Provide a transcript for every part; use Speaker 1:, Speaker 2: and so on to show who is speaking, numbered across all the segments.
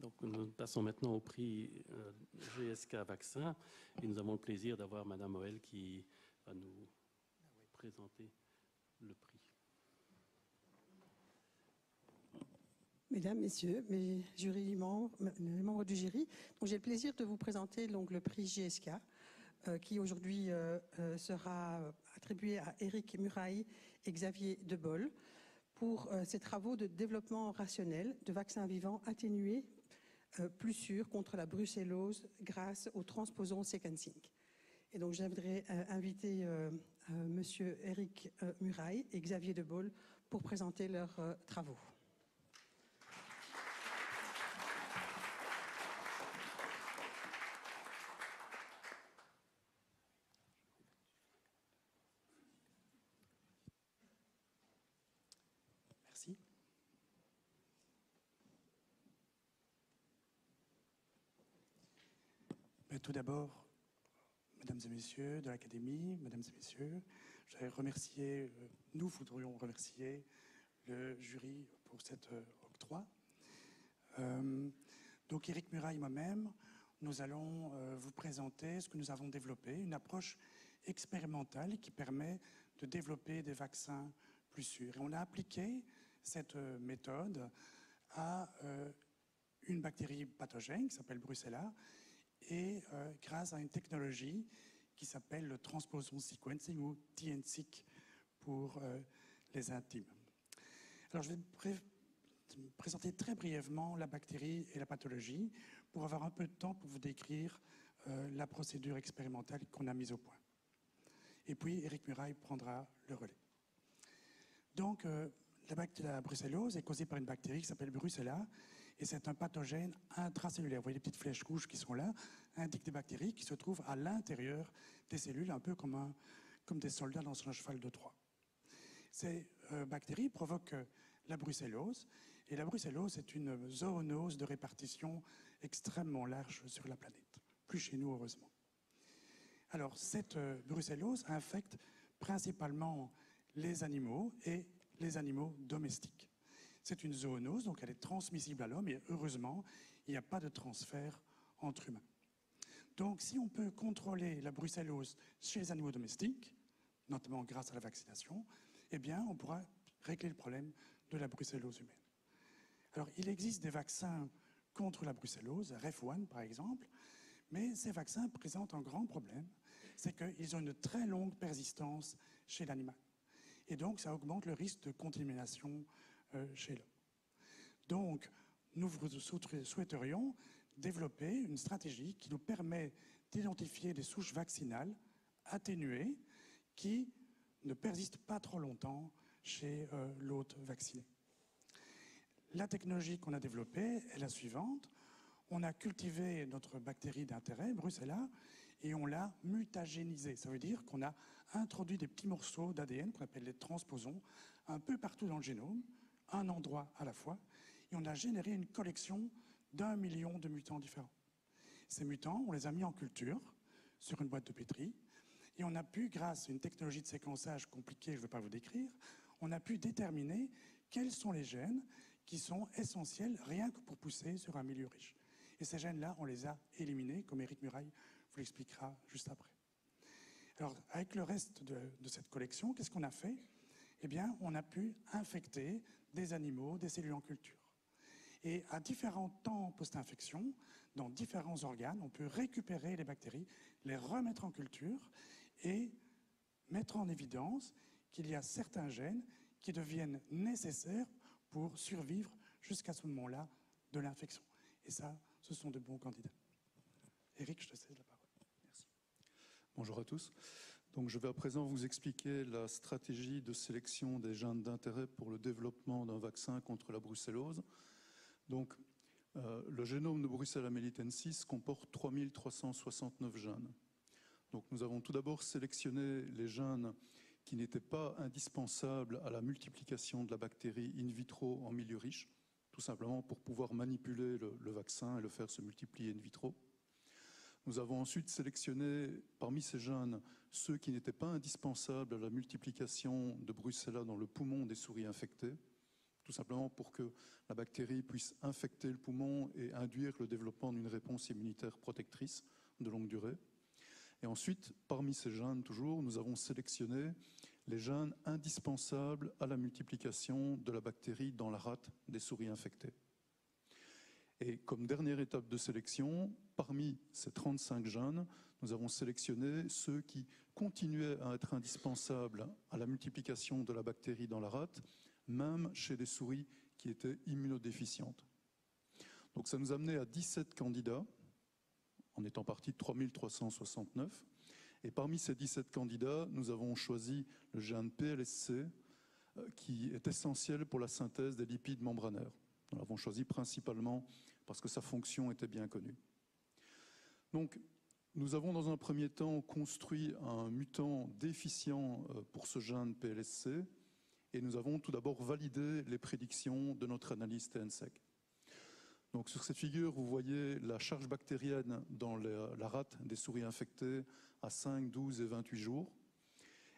Speaker 1: Donc, nous passons maintenant au prix GSK Vaccin et nous avons le plaisir d'avoir Madame Moël qui va nous présenter le prix.
Speaker 2: Mesdames, Messieurs, mes les membres du jury, j'ai le plaisir de vous présenter donc, le prix GSK qui aujourd'hui sera attribué à Éric Muraille et Xavier Debol pour ses travaux de développement rationnel de vaccins vivants atténués plus sûrs contre la brucellose grâce au transposon sequencing. Et donc j'aimerais inviter Monsieur Éric Muraille et Xavier Debol pour présenter leurs travaux.
Speaker 3: Merci. Tout d'abord, mesdames et messieurs de l'Académie, mesdames et messieurs, je voudrais remercier, nous voudrions remercier le jury pour cet octroi. Donc Éric Muraille et moi-même, nous allons vous présenter ce que nous avons développé, une approche expérimentale qui permet de développer des vaccins plus sûrs. Et on a appliqué cette méthode à une bactérie pathogène qui s'appelle Brucella et grâce à une technologie qui s'appelle le transposon sequencing ou TNSeq pour les intimes. Alors je vais présenter très brièvement la bactérie et la pathologie pour avoir un peu de temps pour vous décrire la procédure expérimentale qu'on a mise au point. Et puis Éric Muraille prendra le relais. Donc la brucellose est causée par une bactérie qui s'appelle Brucella et c'est un pathogène intracellulaire. Vous voyez les petites flèches rouges qui sont là, indiquent des bactéries qui se trouvent à l'intérieur des cellules, un peu comme des soldats dans un cheval de Troie. Ces bactéries provoquent la brucellose et la brucellose est une zoonose de répartition extrêmement large sur la planète, plus chez nous heureusement. Alors cette brucellose infecte principalement les animaux et les animaux domestiques. C'est une zoonose, donc elle est transmissible à l'homme et heureusement, il n'y a pas de transfert entre humains. Donc si on peut contrôler la brucellose chez les animaux domestiques, notamment grâce à la vaccination, eh bien on pourra régler le problème de la brucellose humaine. Alors il existe des vaccins contre la brucellose, REF1 par exemple, mais ces vaccins présentent un grand problème, c'est qu'ils ont une très longue persistance chez l'animal. Et donc, ça augmente le risque de contamination chez l'homme. Donc, nous souhaiterions développer une stratégie qui nous permet d'identifier des souches vaccinales atténuées qui ne persistent pas trop longtemps chez l'hôte vacciné. La technologie qu'on a développée est la suivante. On a cultivé notre bactérie d'intérêt, Brucella, et on l'a mutagénisée. Ça veut dire qu'on a introduit des petits morceaux d'ADN qu'on appelle les transposons un peu partout dans le génome, un endroit à la fois, et on a généré une collection d'1 million de mutants différents. Ces mutants, on les a mis en culture sur une boîte de pétri, et on a pu, grâce à une technologie de séquençage compliquée, je ne vais pas vous décrire, on a pu déterminer quels sont les gènes qui sont essentiels rien que pour pousser sur un milieu riche. Et ces gènes-là, on les a éliminés, comme Éric Muraille vous l'expliquera juste après. Alors, avec le reste de cette collection, qu'est-ce qu'on a fait? Eh bien, on a pu infecter des animaux, des cellules en culture. Et à différents temps post-infection, dans différents organes, on peut récupérer les bactéries, les remettre en culture et mettre en évidence qu'il y a certains gènes qui deviennent nécessaires pour survivre jusqu'à ce moment-là de l'infection. Et ça, ce sont de bons candidats. Éric, je te cède la parole. Merci.
Speaker 4: Bonjour à tous. Donc, je vais à présent vous expliquer la stratégie de sélection des gènes d'intérêt pour le développement d'un vaccin contre la brucellose. Donc, le génome de Brucella melitensis comporte 3369 gènes. Donc, nous avons tout d'abord sélectionné les gènes qui n'étaient pas indispensables à la multiplication de la bactérie in vitro en milieu riche, tout simplement pour pouvoir manipuler le vaccin et le faire se multiplier in vitro. Nous avons ensuite sélectionné parmi ces gènes ceux qui n'étaient pas indispensables à la multiplication de Brucella dans le poumon des souris infectées, tout simplement pour que la bactérie puisse infecter le poumon et induire le développement d'une réponse immunitaire protectrice de longue durée. Et ensuite, parmi ces gènes, toujours, nous avons sélectionné les gènes indispensables à la multiplication de la bactérie dans la rate des souris infectées. Et comme dernière étape de sélection, parmi ces 35 gènes, nous avons sélectionné ceux qui continuaient à être indispensables à la multiplication de la bactérie dans la rate, même chez des souris qui étaient immunodéficientes. Donc ça nous a amené à 17 candidats, en étant parti de 3369. Et parmi ces 17 candidats, nous avons choisi le gène PLSC, qui est essentiel pour la synthèse des lipides membranaires. Nous l'avons choisi principalement parce que sa fonction était bien connue. Donc, nous avons dans un premier temps construit un mutant déficient pour ce gène PLSC et nous avons tout d'abord validé les prédictions de notre analyse TNSEC. Donc, sur cette figure, vous voyez la charge bactérienne dans la rate des souris infectées à 5, 12 et 28 jours.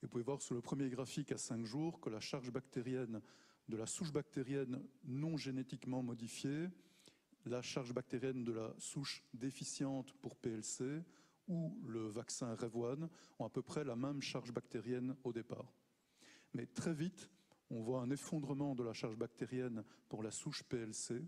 Speaker 4: Et vous pouvez voir sur le premier graphique à 5 jours que la charge bactérienne de la souche bactérienne non génétiquement modifiée, la charge bactérienne de la souche déficiente pour PLC ou le vaccin Rev1 ont à peu près la même charge bactérienne au départ. Mais très vite, on voit un effondrement de la charge bactérienne pour la souche PLC.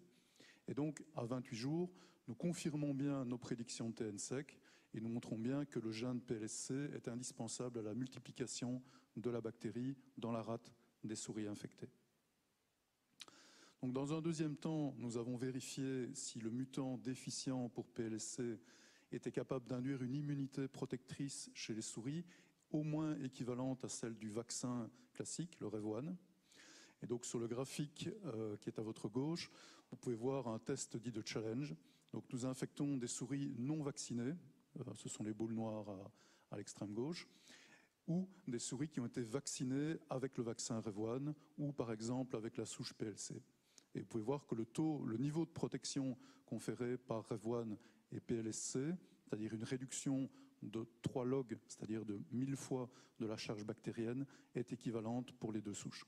Speaker 4: Et donc, à 28 jours, nous confirmons bien nos prédictions de TNSEC et nous montrons bien que le gène PLSC est indispensable à la multiplication de la bactérie dans la rate des souris infectées. Donc, dans un deuxième temps, nous avons vérifié si le mutant déficient pour PLSC était capable d'induire une immunité protectrice chez les souris, au moins équivalente à celle du vaccin classique, le Rev1. Et donc, sur le graphique qui est à votre gauche, vous pouvez voir un test dit de challenge. Donc, nous infectons des souris non vaccinées, ce sont les boules noires à l'extrême gauche, ou des souris qui ont été vaccinées avec le vaccin Rev1 ou par exemple avec la souche PLC. Et vous pouvez voir que le niveau de protection conféré par Rev1 et PLSC, c'est-à-dire une réduction de 3 logs, c'est-à-dire de 1000 fois de la charge bactérienne, est équivalente pour les deux souches.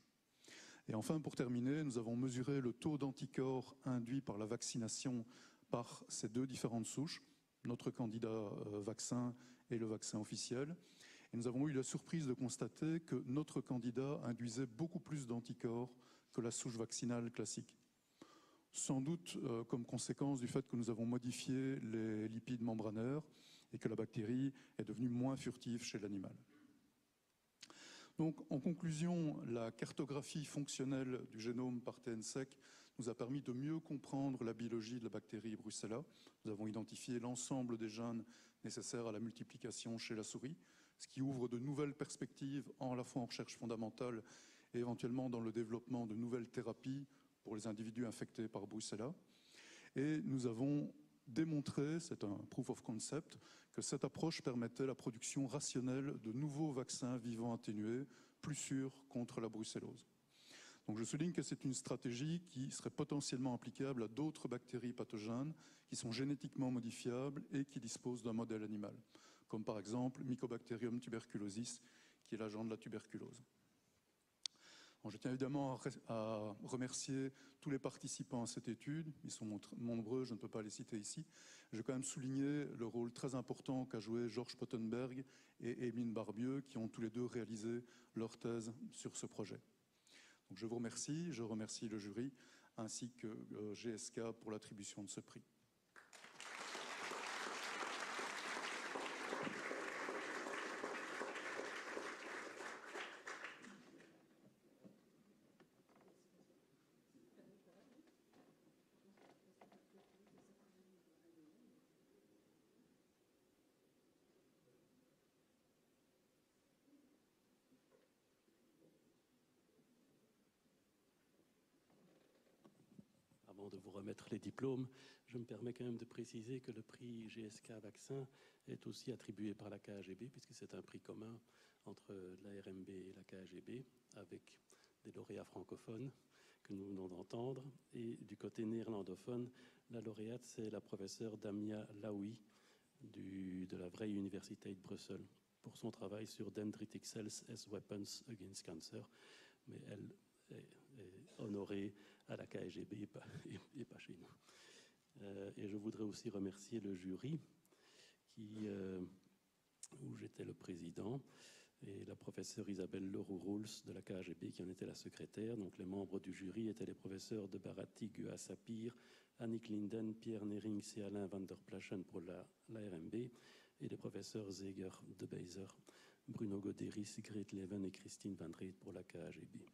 Speaker 4: Et enfin, pour terminer, nous avons mesuré le taux d'anticorps induit par la vaccination par ces deux différentes souches, notre candidat vaccin et le vaccin officiel. Et nous avons eu la surprise de constater que notre candidat induisait beaucoup plus d'anticorps que la souche vaccinale classique. Sans doute comme conséquence du fait que nous avons modifié les lipides membranaires et que la bactérie est devenue moins furtive chez l'animal. Donc, en conclusion, la cartographie fonctionnelle du génome par TNSEC nous a permis de mieux comprendre la biologie de la bactérie Brucella. Nous avons identifié l'ensemble des gènes nécessaires à la multiplication chez la souris, ce qui ouvre de nouvelles perspectives à la fois en recherche fondamentale et éventuellement dans le développement de nouvelles thérapies pour les individus infectés par Brucella. Et nous avons démontré, c'est un proof of concept, que cette approche permettait la production rationnelle de nouveaux vaccins vivants atténués, plus sûrs contre la brucellose. Donc je souligne que c'est une stratégie qui serait potentiellement applicable à d'autres bactéries pathogènes qui sont génétiquement modifiables et qui disposent d'un modèle animal, comme par exemple Mycobacterium tuberculosis, qui est l'agent de la tuberculose. Bon, je tiens évidemment à remercier tous les participants à cette étude. Ils sont nombreux, je ne peux pas les citer ici. Je vais quand même souligner le rôle très important qu'a joué Georges Pottenberg et Émile Barbieux, qui ont tous les deux réalisé leur thèse sur ce projet. Donc je vous remercie, je remercie le jury, ainsi que GSK pour l'attribution de ce prix.
Speaker 1: Avant de vous remettre les diplômes, je me permets quand même de préciser que le prix GSK Vaccin est aussi attribué par la KAGB, puisque c'est un prix commun entre l'ARMB et la KAGB, avec des lauréats francophones que nous venons d'entendre. Et du côté néerlandophone, la lauréate, c'est la professeure Damia Laoui de la Vrije Universiteit Bruxelles, pour son travail sur Dendritic Cells as Weapons Against Cancer. Mais elle est honoré à la KGB et pas chez nous. Et je voudrais aussi remercier le jury où j'étais le président, et la professeure Isabelle Leroux-Rouls de la KGB qui en était la secrétaire. Donc les membres du jury étaient les professeurs de Barati, Gua Sapir, Annick Linden, Pierre Nerings et Alain van der Plaschen pour la RMB, et les professeurs Zeger, De Beyser, Bruno Goderis, Grete Leven et Christine Van Reet pour la KGB.